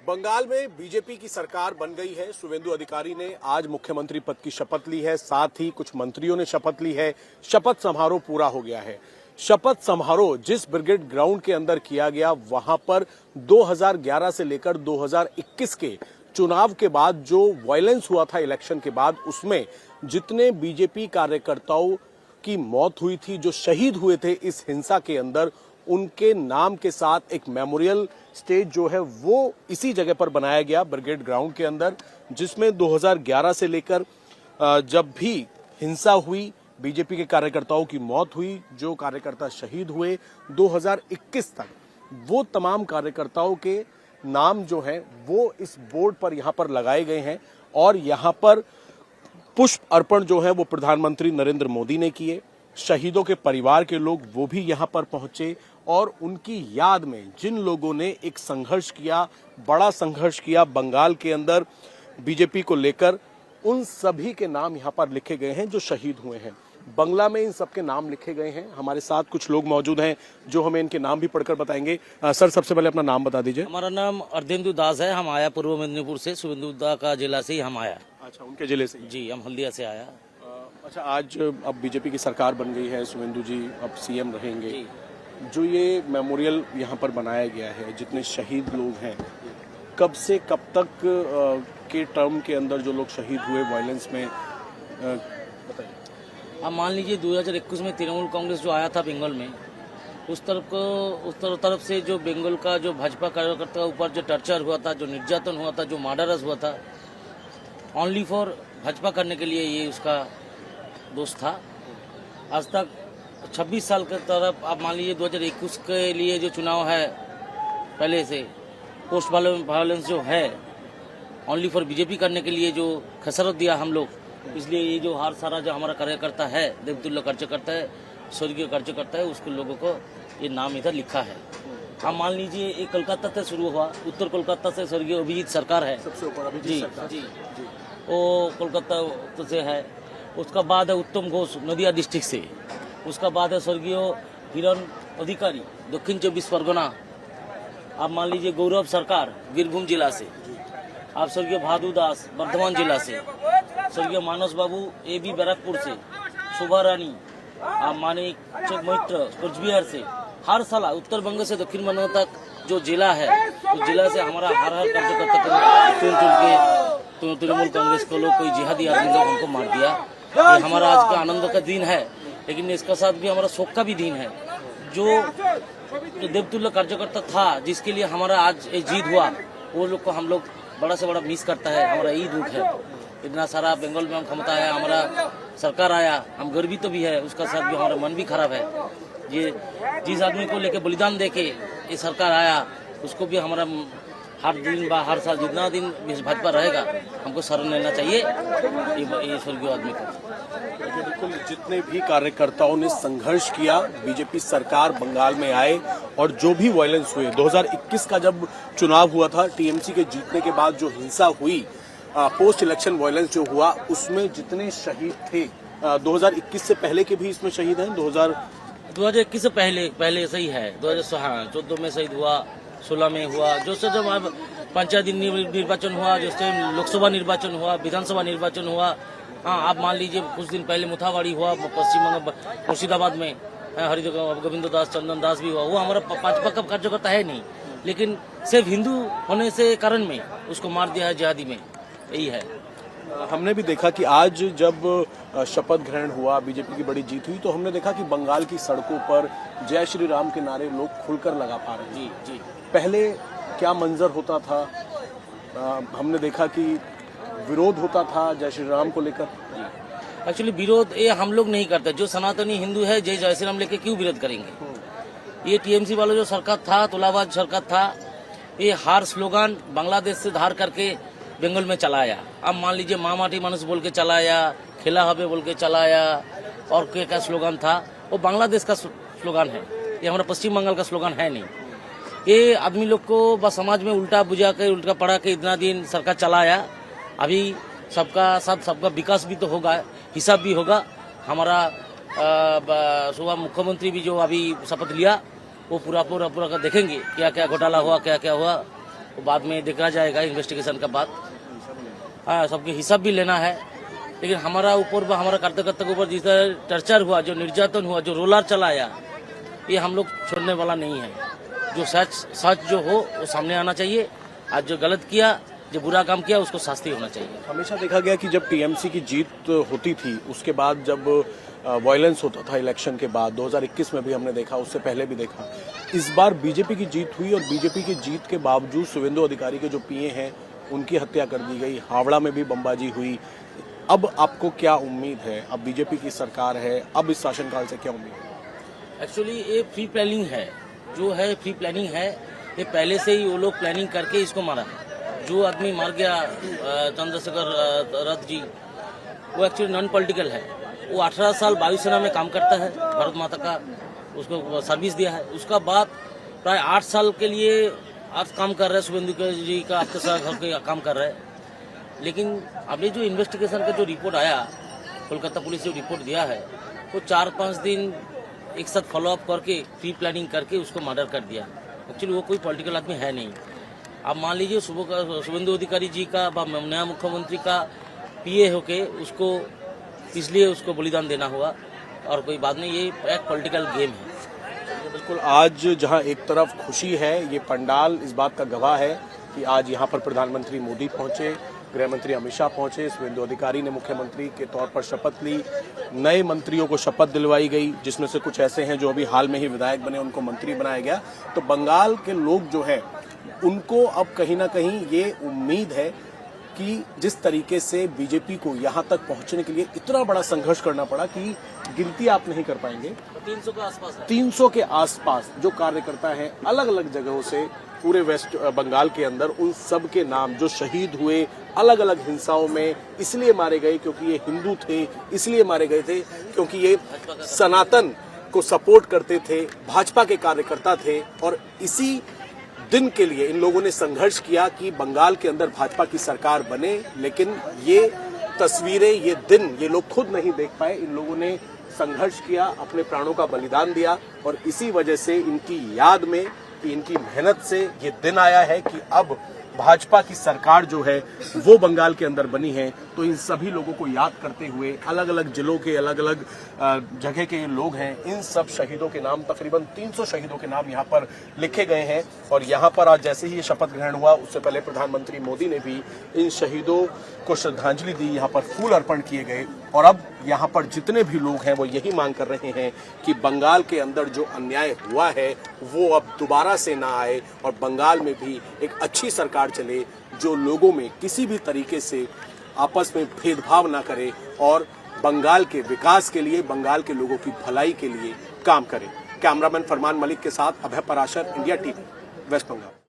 बंगाल में बीजेपी की सरकार बन गई है। शुवेंदु अधिकारी ने आज मुख्यमंत्री पद की शपथ ली है, साथ ही कुछ मंत्रियों ने शपथ ली है। शपथ समारोह पूरा हो गया है। शपथ समारोह जिस ब्रिगेड ग्राउंड के अंदर किया गया, वहां पर 2011 से लेकर 2021 के चुनाव के बाद जो वायलेंस हुआ था इलेक्शन के बाद, उसमें जितने बीजेपी कार्यकर्ताओं की मौत हुई थी, जो शहीद हुए थे इस हिंसा के अंदर, उनके नाम के साथ एक मेमोरियल स्टेज जो है वो इसी जगह पर बनाया गया ब्रिगेड ग्राउंड के अंदर, जिसमें 2011 से लेकर जब भी हिंसा हुई, बीजेपी के कार्यकर्ताओं की मौत हुई, जो कार्यकर्ता शहीद हुए 2021 तक, वो तमाम कार्यकर्ताओं के नाम जो हैं वो इस बोर्ड पर यहां पर लगाए गए हैं। और यहां पर पुष्प अर्पण जो है वो प्रधानमंत्री नरेंद्र मोदी ने किए। शहीदों के परिवार के लोग वो भी यहां पर पहुंचे और उनकी याद में जिन लोगों ने एक संघर्ष किया, बड़ा संघर्ष किया बंगाल के अंदर बीजेपी को लेकर, उन सभी के नाम यहां पर लिखे गए हैं जो शहीद हुए हैं। बंगला में इन सबके नाम लिखे गए हैं। हमारे साथ कुछ लोग मौजूद हैं जो हमें इनके नाम भी पढ़कर बताएंगे। सर, सबसे पहले अपना नाम बता दीजिए। हमारा नाम अर्धेंदु दास है। हम आया पूर्व मेदिनीपुर से, शुवेंदु दा का जिला से ही हम आया। अच्छा, उनके जिले से? जी, हम हल्दिया से आया। अच्छा, आज अब बीजेपी की सरकार बन गई है, शुवेंदु जी अब सीएम रहेंगे। जो ये मेमोरियल यहाँ पर बनाया गया है, जितने शहीद लोग हैं, कब से कब तक के टर्म के अंदर जो लोग शहीद हुए वायलेंस में, बताइए। अब मान लीजिए 2021 में तृणमूल कांग्रेस जो आया था बंगाल में, उस तरफ से जो बंगाल का जो भाजपा कार्यकर्ता के ऊपर जो टर्चर हुआ था, जो निर्यातन हुआ था, जो मर्डरस हुआ था, ओनली फॉर भाजपा करने के लिए ये उसका दोस्त था। आज तक 26 साल की तरफ आप मान लीजिए 2021 के लिए जो चुनाव है, पहले से पोस्ट वायलेंस जो है, ओनली फॉर बीजेपी करने के लिए जो खसरत दिया हम लोग, इसलिए ये जो हर सारा जो हमारा कार्यकर्ता है, देवतुल्य कार्यकर्ता है, स्वर्गीय कार्यकर्ता है, उसके लोगों को ये नाम इधर लिखा है। आप मान लीजिए ये कोलकाता से शुरू हुआ, उत्तर कोलकाता से स्वर्गीय अभिजीत सरकार है, सबसे ऊपर अभिजीत जी सरकार। जी, वो कोलकाता से है। उसका बाद है उत्तम घोष नदिया डिस्ट्रिक्ट से। उसका बाद है स्वर्गीय हिरण अधिकारी दक्षिण 24 परगना। आप मान लीजिए गौरव सरकार बीरभूम जिला से। आप स्वर्गीय भादु दास बर्धमान जिला से। स्वर्गीय मानस बाबू AB बैरकपुर से। शोभा रानी आप मानिक मैत्र कोचबिहार से। हर साल उत्तर बंग से दक्षिण बंग तक जो जिला है, उस जिला से हमारा हर कार्यकर्ता चुन के तृणमूल कांग्रेस को लोग कोई जिहादी आदमी लोग हमको मार दिया। ये हमारा आज का आनंद का दिन है, लेकिन इसका साथ भी हमारा शोक का भी दिन है। जो देवतुल्य कार्यकर्ता था, जिसके लिए हमारा आज ये जीत हुआ, वो लोग को हम लोग बड़ा से बड़ा मिस करता है। हमारा यही दुख है। इतना सारा बंगाल में हम क्षमता आया, हमारा सरकार आया, हम गर्वित तो भी है, उसका साथ भी हमारा मन भी खराब है। ये जिस आदमी को लेके बलिदान देके ये सरकार आया, उसको भी हमारा हर दिन हर साल जितना दिन भाजपा रहेगा, हमको शरण लेना चाहिए ये स्वर्गीय आदमी को। बिल्कुल, जितने भी कार्यकर्ताओं ने संघर्ष किया, बीजेपी सरकार बंगाल में आए और जो भी वायलेंस हुए, 2021 का जब चुनाव हुआ था, टीएमसी के जीतने के बाद जो हिंसा हुई, पोस्ट इलेक्शन वायलेंस जो हुआ, उसमें जितने शहीद थे, 2021 से पहले के भी इसमें शहीद हैं। 2021 से पहले सही है। 2014 में शहीद हुआ, 16 में हुआ, जो से जब पंचायत निर्वाचन हुआ, जिससे लोकसभा निर्वाचन हुआ, विधानसभा निर्वाचन हुआ। हाँ, आप मान लीजिए कुछ दिन पहले मुथावाड़ी हुआ पश्चिम बंगाल मुर्शिदाबाद में, गोविंद दास चंदन दास भी हुआ। वो हमारा भाजपा का कार्यकर्ता है नहीं, लेकिन सिर्फ हिंदू होने से कारण में उसको मार दिया है जिहादी में, यही है। हमने भी देखा कि आज जब शपथ ग्रहण हुआ, बीजेपी की बड़ी जीत हुई, तो हमने देखा कि बंगाल की सड़कों पर जय श्री राम के नारे लोग खुलकर लगा पा रहे हैं। जी। पहले क्या मंजर होता था? हमने देखा कि विरोध होता था जय श्री राम को लेकर। एक्चुअली विरोध ये हम लोग नहीं करते। जो सनातनी हिंदू है, जय श्री राम लेके क्यों विरोध करेंगे? ये टीएमसी वाला जो सरकार था, तुलाबाज सरकार था, ये हर स्लोगन बांग्लादेश से धार करके बंगाल में चलाया। अब मान लीजिए माँ माटी मानुष बोल के चलाया, खेला हबे बोल के चलाया, और क्या स्लोगन था, वो बांग्लादेश का स्लोगन है, ये हमारा पश्चिम बंगाल का स्लोगन है नहीं। ये आदमी लोग को बस समाज में उल्टा बुझा के, उल्टा पड़ा के इतना दिन सरकार चलाया। अभी सबका साथ सबका विकास भी तो होगा, हिसाब भी होगा। हमारा सुबह मुख्यमंत्री भी जो अभी शपथ लिया, वो पूरा का देखेंगे क्या क्या घोटाला हुआ, क्या क्या हुआ। वो बाद में देखा जाएगा इन्वेस्टिगेशन का बाद। हाँ, सबके हिसाब भी लेना है, लेकिन हमारा ऊपर हमारा कार्यकर्ता के ऊपर जिस तरह टर्चर हुआ, जो निर्यातन हुआ, जो रोलर चलाया, ये हम लोग छोड़ने वाला नहीं है। जो सच जो हो वो सामने आना चाहिए। आज जो गलत किया, जो बुरा काम किया, उसको शास्ति होना चाहिए। हमेशा देखा गया कि जब टीएमसी की जीत होती थी, उसके बाद जब वायलेंस होता था इलेक्शन के बाद, 2021 में भी हमने देखा, उससे पहले भी देखा, इस बार बीजेपी की जीत हुई और बीजेपी की जीत के बावजूद शुवेंदु अधिकारी के जो पीए हैं उनकी हत्या कर दी गई। हावड़ा में भी बमबाजी हुई। अब आपको क्या उम्मीद है? अब बीजेपी की सरकार है, अब इस शासनकाल से क्या उम्मीद है? एक्चुअली ये प्री प्लानिंग है, जो है प्री प्लानिंग है। ये पहले से ही वो लोग प्लानिंग करके इसको मारा है। जो आदमी मार गया चंद्रशेखर रथ जी, वो एक्चुअली नॉन पॉलिटिकल है। वो 18 साल वायुसेना में काम करता है, भारत माता का उसको सर्विस दिया है। उसका बाद प्राय 8 साल के लिए आज काम कर रहे हैं, शुभेंदु जी का अत्याचार घर के काम कर रहे हैं। लेकिन अभी जो इन्वेस्टिगेशन का जो रिपोर्ट आया, कोलकाता पुलिस ने रिपोर्ट दिया है, वो 4-5 दिन एक साथ फॉलोअप करके प्री प्लानिंग करके उसको मर्डर कर दिया। एक्चुअली वो कोई पॉलिटिकल आदमी है नहीं। आप मान लीजिए शुभेंदु अधिकारी जी का नया मुख्यमंत्री का पीए होके उसको इसलिए उसको बलिदान देना हुआ, और कोई बात नहीं। ये एक पॉलिटिकल गेम है। बिल्कुल, आज जहां एक तरफ खुशी है, ये पंडाल इस बात का गवाह है कि आज यहां पर प्रधानमंत्री मोदी पहुंचे, गृह मंत्री अमित शाह पहुंचे, शुवेंदु अधिकारी ने मुख्यमंत्री के तौर पर शपथ ली, नए मंत्रियों को शपथ दिलवाई गई, जिसमें से कुछ ऐसे हैं जो अभी हाल में ही विधायक बने, उनको मंत्री बनाया गया। तो बंगाल के लोग जो हैं उनको अब कहीं ना कहीं ये उम्मीद है कि जिस तरीके से बीजेपी को यहां तक पहुंचने के लिए इतना बड़ा संघर्ष करना पड़ा कि गिनती आप नहीं कर पाएंगे, 300 के आसपास है। 300 के आसपास जो कार्यकर्ता हैं अलग अलग जगहों से पूरे वेस्ट बंगाल के अंदर, उन सब के नाम जो शहीद हुए अलग अलग हिंसाओं में, इसलिए मारे गए क्योंकि ये हिंदू थे, इसलिए मारे गए थे क्योंकि ये सनातन को सपोर्ट करते थे, भाजपा के कार्यकर्ता थे। और इसी दिन के लिए इन लोगों ने संघर्ष किया कि बंगाल के अंदर भाजपा की सरकार बने। लेकिन ये तस्वीरें, ये दिन ये लोग खुद नहीं देख पाए। इन लोगों ने संघर्ष किया, अपने प्राणों का बलिदान दिया, और इसी वजह से इनकी याद में, कि इनकी मेहनत से ये दिन आया है कि अब भाजपा की सरकार जो है वो बंगाल के अंदर बनी है। तो इन सभी लोगों को याद करते हुए अलग अलग जिलों के अलग अलग जगह के लोग हैं, इन सब शहीदों के नाम, तकरीबन 300 शहीदों के नाम यहाँ पर लिखे गए हैं। और यहाँ पर आज जैसे ही ये शपथ ग्रहण हुआ, उससे पहले प्रधानमंत्री मोदी ने भी इन शहीदों को श्रद्धांजलि दी, यहाँ पर फूल अर्पण किए गए। और अब यहाँ पर जितने भी लोग हैं वो यही मांग कर रहे हैं कि बंगाल के अंदर जो अन्याय हुआ है वो अब दोबारा से ना आए, और बंगाल में भी एक अच्छी सरकार चले जो लोगों में किसी भी तरीके से आपस में भेदभाव ना करे और बंगाल के विकास के लिए, बंगाल के लोगों की भलाई के लिए काम करे। कैमरामैन फरमान मलिक के साथ Abhay Parashar, India TV, West Bengal.